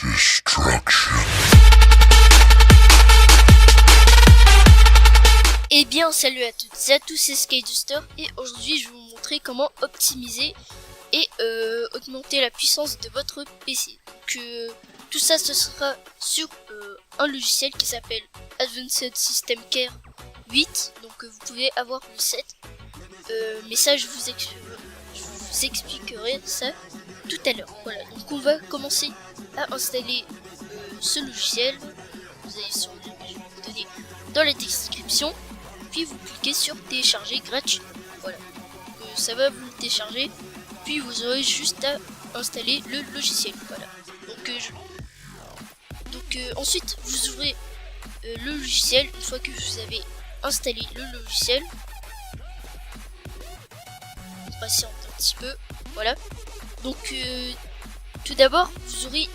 Destruction. Eh bien salut à toutes et à tous, c'est Skyduster et aujourd'hui je vais vous montrer comment optimiser et augmenter la puissance de votre PC. Donc tout ça ce sera sur un logiciel qui s'appelle Advanced System Care 8, donc vous pouvez avoir le 7, mais ça je vous expliquerai ça tout à l'heure. Voilà, donc on va commencer à installer ce logiciel. Vous allez sur le lien que je vais vous donner dans la description, puis vous cliquez sur télécharger gratuit. Voilà, ça va vous le télécharger, puis vous aurez juste à installer le logiciel. Voilà, donc ensuite vous ouvrez le logiciel. Une fois que vous avez installé le logiciel, on patiente un petit peu. Voilà, donc tout d'abord vous aurez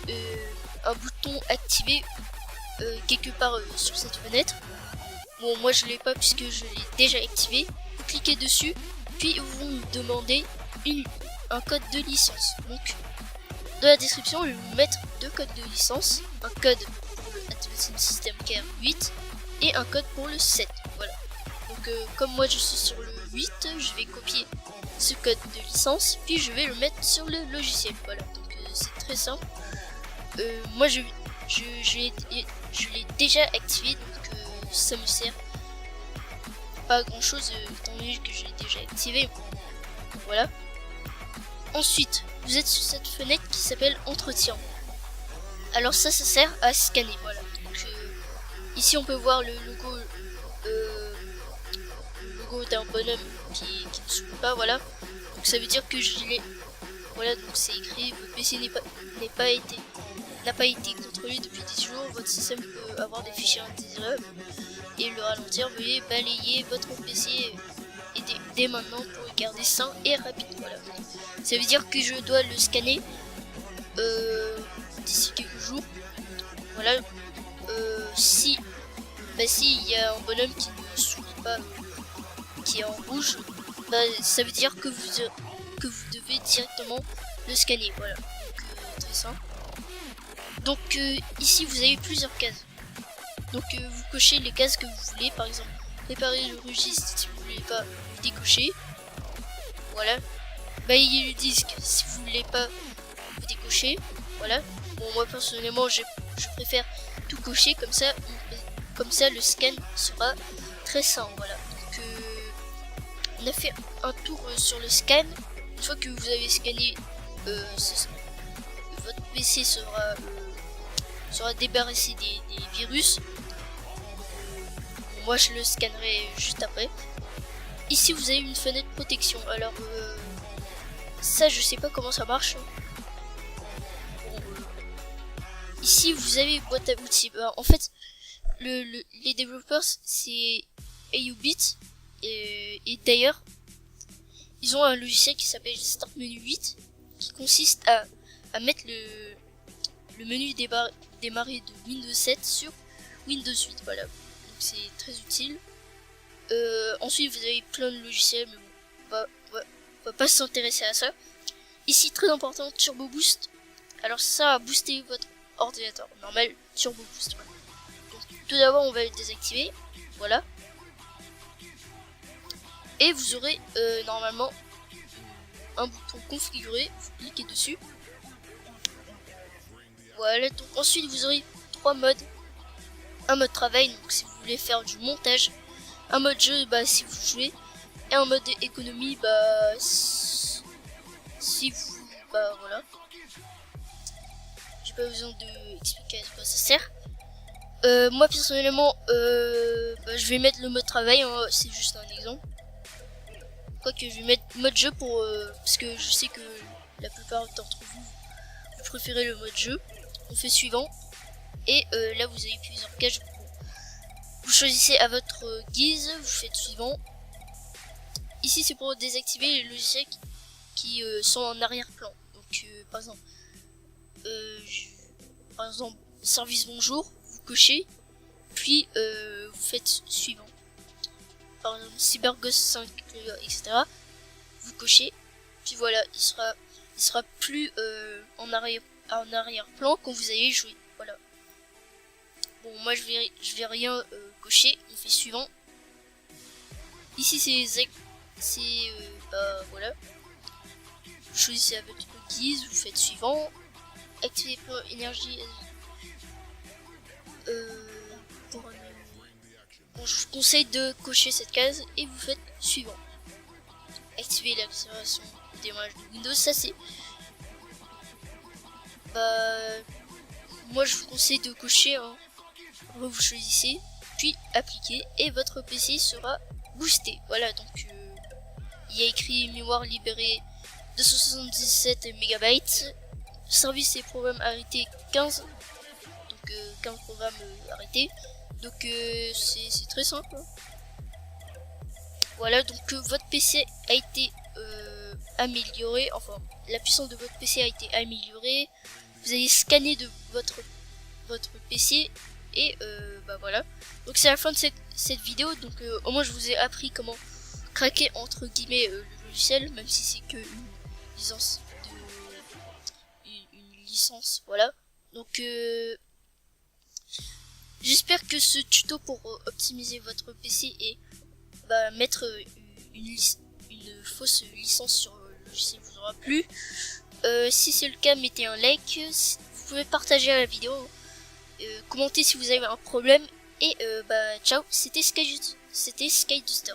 un bouton activé quelque part sur cette fenêtre. Bon, moi je l'ai pas puisque je l'ai déjà activé. Vous cliquez dessus, puis vous me demandez un code de licence. Donc dans la description je vais vous mettre deux codes de licence, un code pour le Advanced System Care 8 et un code pour le 7. Voilà, donc comme moi je suis sur le 8, je vais copier ce code de licence, puis je vais le mettre sur le logiciel. Voilà, donc c'est très simple. Moi je l'ai déjà activé, donc ça me sert pas à grand chose étant donné que je l'ai déjà activé. Voilà. Ensuite, vous êtes sur cette fenêtre qui s'appelle entretien. Alors ça sert à scanner. Voilà. Donc ici on peut voir le logo d'un bonhomme qui ne s'ouvre pas. Voilà. Donc ça veut dire que je l'ai. Voilà, donc c'est écrit votre PC n'a pas été contrôlé depuis 10 jours, votre système peut avoir des fichiers indésirables et le ralentir. Veuillez balayer votre PC dès maintenant pour le garder sain et rapide. Voilà. Ça veut dire que je dois le scanner d'ici quelques jours. Voilà. Si il y a un bonhomme qui ne sourit pas, qui est en rouge, ça veut dire que vous devez directement le scanner. Voilà. Donc très simple. Donc ici vous avez plusieurs cases. Donc vous cochez les cases que vous voulez. Par exemple, réparer le registre si vous voulez pas, vous décochez. Voilà. Balayer le disque si vous voulez pas, vous décochez. Voilà. Bon, moi personnellement je préfère tout cocher, comme ça le scan sera très simple. Voilà. Donc on a fait un tour sur le scan. Une fois que vous avez scanné, votre PC sera débarrassé des virus. Moi je le scannerai juste après. Ici vous avez une fenêtre protection. Alors ça je sais pas comment ça marche. Bon, ici vous avez boîte à outils. En fait les développeurs c'est AUBit et d'ailleurs ils ont un logiciel qui s'appelle Start Menu 8 qui consiste à mettre le menu démarrer de Windows 7 sur Windows 8. Voilà, donc c'est très utile. Ensuite vous avez plein de logiciels, mais bon, on va pas s'intéresser à ça. Ici très important, Turbo Boost. Alors ça va booster votre ordinateur normal, Turbo Boost. Voilà. Donc tout d'abord on va le désactiver. Voilà. Et vous aurez normalement un bouton configurer, vous cliquez dessus. Voilà, donc ensuite vous aurez trois modes. Un mode travail, donc si vous voulez faire du montage. Un mode jeu, si vous jouez. Et un mode économie, si vous... voilà. J'ai pas besoin de expliquer à quoi ça sert. Moi personnellement, je vais mettre le mode travail, hein, c'est juste un exemple. Quoique je vais mettre mode jeu pour parce que je sais que la plupart d'entre vous préférez le mode jeu. On fait suivant et là vous avez plusieurs cases. Vous choisissez à votre guise, vous faites suivant. Ici c'est pour désactiver les logiciels qui sont en arrière-plan. Donc par exemple service bonjour, vous cochez, puis vous faites suivant. Par exemple CyberGhost 5, etc. Vous cochez, puis voilà, il sera plus en en arrière-plan quand vous allez jouer. Voilà. Bon, moi je vais rien cocher. On fait suivant. Ici c'est bah voilà. Vous choisissez à votre guise, vous faites suivant. Activez pour énergie. Bon, je vous conseille de cocher cette case et vous faites suivant. Activez l'accélération de démarrage de Windows, ça c'est. Bah, moi je vous conseille de cocher. Hein. Après, vous choisissez, puis appliquer et votre PC sera boosté. Voilà, donc il y a écrit mémoire libérée 277 MB. Service et programmes arrêtés 15. Donc 15 programmes arrêtés. Donc c'est très simple. Voilà, donc votre PC a été amélioré. Enfin, la puissance de votre PC a été améliorée. Vous allez scanner de votre PC. Et bah voilà. Donc c'est la fin de cette vidéo. Donc au moins je vous ai appris comment craquer entre guillemets le logiciel. Même si c'est que une licence une licence. Voilà. Donc j'espère que ce tuto pour optimiser votre PC et bah, mettre une fausse licence sur le logiciel vous aura plu. Si c'est le cas, mettez un like. Vous pouvez partager la vidéo, commentez si vous avez un problème. Et bah ciao, c'était Skyduster.